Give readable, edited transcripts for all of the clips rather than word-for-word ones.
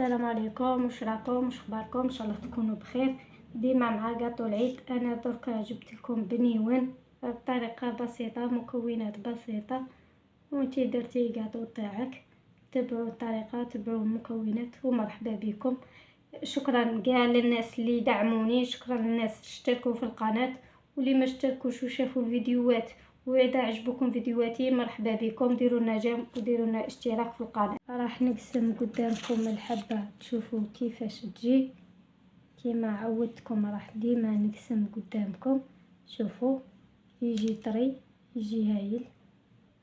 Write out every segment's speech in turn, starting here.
السلام عليكم، واش راكم؟ واش اخباركم؟ ان شاء الله تكونوا بخير. ديما مع كاطو العيد. انا دركا جبت لكم بنيون بطريقه بسيطه، مكونات بسيطه، وانتي درتي كاطو تاعك. تبعوا الطريقه، تبعوا المكونات، ومرحبا بكم. شكرا كاع للناس اللي دعموني، شكرا للناس اللي اشتركوا في القناه، واللي ما اشتركوش وشافوا الفيديوهات. واذا عجبكم فيديوهاتي مرحبا بكم، ديروا لنا جيم وديروا لنا اشتراك في القناه. راح نقسم قدامكم الحبه تشوفوا كيفاش تجي. كما عودتكم راح ديما نقسم قدامكم. شوفوا يجي طري، يجي هايل،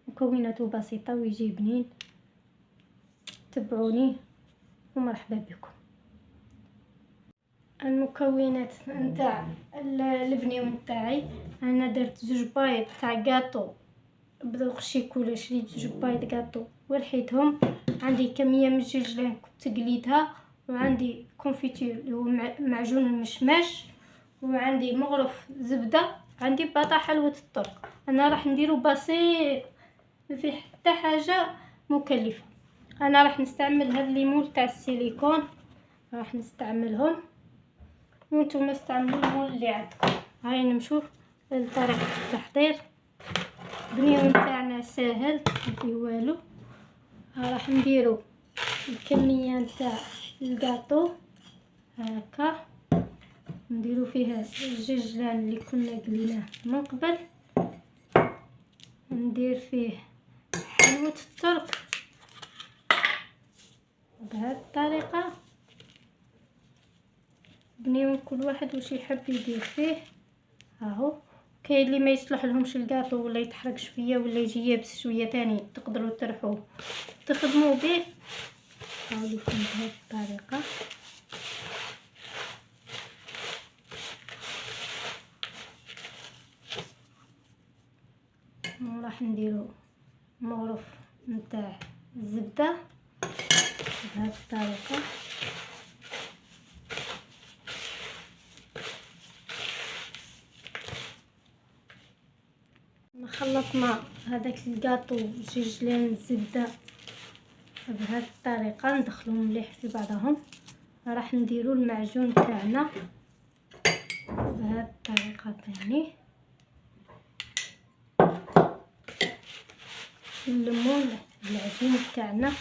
مكوناته بسيطه ويجي بنين. تبعوني ومرحبا بكم. المكونات نتاع البنيون تاعي، انا درت 2 بايض تاع كاطو بدوق الشيكولا. شريت 2 بايض كاطو ورحيتهم. عندي كميه من الجلجلان كنت قليتها، وعندي كونفيتور اللي هو معجون المشماش، وعندي مغرف زبده، عندي باطا حلوه الطرق. انا راح نديرو بسيط، ما فيه حتى حاجه مكلفه. انا راح نستعمل هاد الليمون تاع السيليكون، راح نستعملهم، وانتم استعملوا المول اللي عندكم. هاي نمشوا لطريقه التحضير. البنيون تاعنا ساهل، ما فيه والو. راح نديرو الكميه نتاع الكاطو هكا، نديرو فيها الجلجلان اللي كنا قليناه من قبل، ندير فيه حلوة الترك بهذه الطريقة. بنيون كل واحد واش يحب يدير فيه. اهو كاين اللي ما يصلح لهمش الكاطو ولا يتحرق شويه ولا يجي يابس شويه تاني، تقدروا ترحوه تخدموا به. هاو لكم بهذه الطريقه. وراح نديرو مغرف نتاع الزبده بهذه الطريقه. خلطنا هذاك الكاطو الجلجلان الزبده بهذه الطريقه، ندخلهم مليح في بعضهم. راح نديرو المعجون تاعنا بهذه الطريقه ثاني. الليمون العجين تاعنا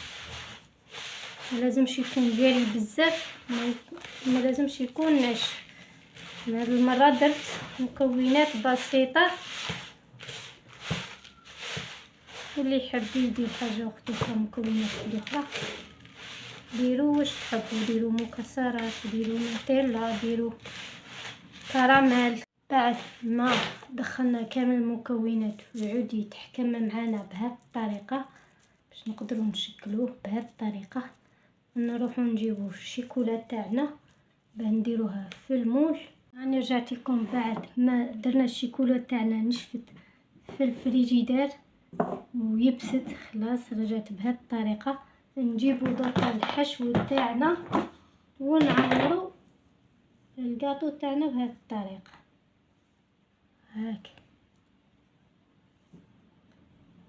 ما لازمش يكون جاري بزاف، ما لازمش يكون ناشف. هذه المره درت مكونات بسيطه، واللي يحب يدير حاجه اخرى مكونات اخرى ديروا واش تحبوا. ديروا مكسرات، ديروا نوتيلا، ديروا كراميل. بعد ما دخلنا كامل المكونات ويعود يتحكم معنا بهذه الطريقه باش نقدروا نشكلوه بهذه الطريقه، نروحوا نجيبوا الشيكولا تاعنا باه نديروها في المول. انا رجعت لكم بعد ما درنا الشيكولا تاعنا، نشفت في الفريجيدير ويبست خلاص. رجعت بهذه الطريقه. نجيبوا دركا الحشو تاعنا ونعمروا الكاطو تاعنا بهذه الطريقه هاك.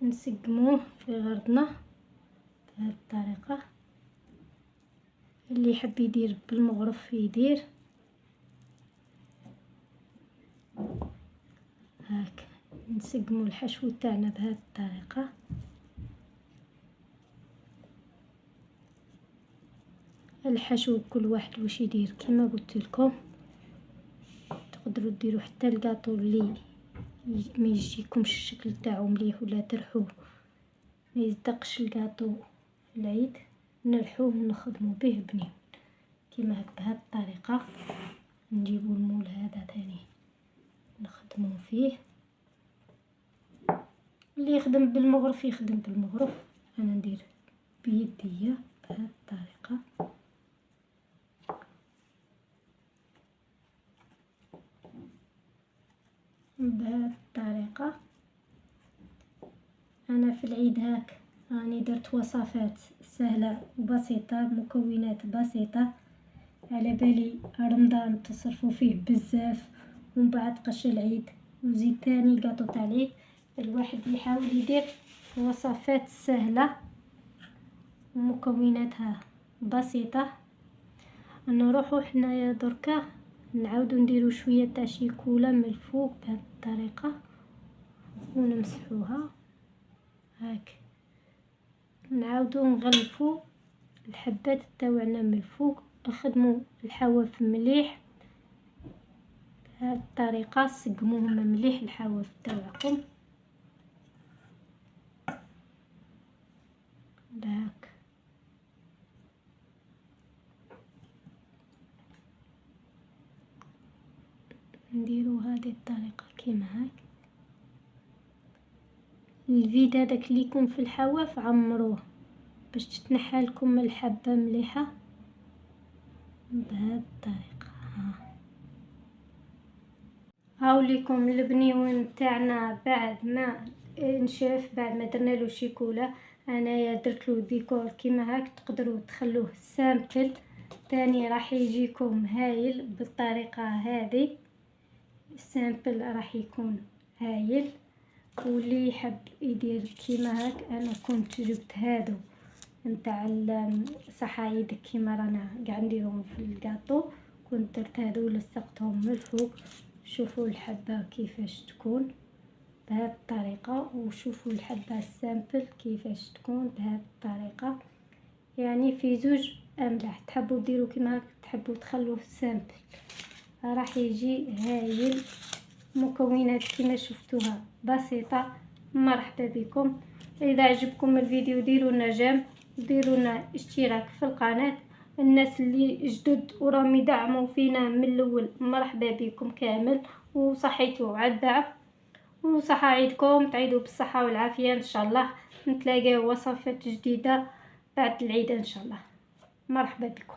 نسقموه في غرضنا بهذه الطريقه. اللي يحب يدير بالمغرف يدير هاك. نسقموا الحشو تاعنا بهذه الطريقه. الحشو كل واحد واش يدير كما قلت لكم. تقدروا ديروا حتى الكاطو اللي ما يجيكمش الشكل تاعو مليح ولا ترحوه ما يصدقش الكاطو في العيد، نرحوه ونخدموا به بنين كما هكا بهذه الطريقه. نجيبوا المول هذا ثاني نخدموا فيه. اللي يخدم بالمغرف يخدم بالمغرف، انا ندير بيديا بهذه الطريقه. بهذه الطريقه انا في العيد هاك راني درت وصفات سهله وبسيطه، مكونات بسيطه، على بالي رمضان تصرفوا فيه بزاف ومن بعد قش العيد وزيد ثاني كاطو تاع العيد. الواحد يحاول يدير وصفات سهله ومكوناتها بسيطة. نروحو حنايا دركا نعاودو نديرو شوية تاع شيكولا من الفوق بهذه الطريقة ونمسحوها هاك. نعاودو نغلفو الحبات تاوعنا من الفوق، نخدمو الحواف مليح بهذه الطريقة، سقموهم مليح الحواف تاوعكم هاك. نديرو هذه الطريقة كيما هاك. الفيد هذاك اللي يكون في الحواف عمروه باش تتنحى لكم الحبة مليحة بهذه الطريقة. هاوليكم البنيون تاعنا بعد ما نشف، بعد ما درنا له شيكولا. انايا درت له ديكور كيما هاك، تقدروا تخلوه سامبل تاني راح يجيكم هايل بالطريقة هذه. السامبل راح يكون هايل، واللي يحب يدير كيما هاك انا كنت جبت هادو نتاع الصحايد كيما رانا قاعد نديرهم في الكاطو، كنت درت هادو ولصقتهم من الفوق. شوفوا الحبة كيفاش تكون بهذه الطريقة، وشوفوا الحبة السامبل كيفاش تكون بهذه الطريقة. يعني في زوج املاح، تحبوا ديروا كيما هاك تحبوا تخلوه سامبل راح يجي هايل. مكونات كما شفتوها بسيطة. مرحبا بكم. اذا عجبكم الفيديو ديروا لنا جيم، ديروا لنا اشتراك في القناة. الناس اللي جدد وراهم يدعموا فينا من الاول مرحبا بكم كامل، وصحيتوا على الدعم، وصحة عيدكم تعيدوا بالصحة والعافية ان شاء الله. نتلاقاو وصفات جديدة بعد العيد ان شاء الله. مرحبا بكم.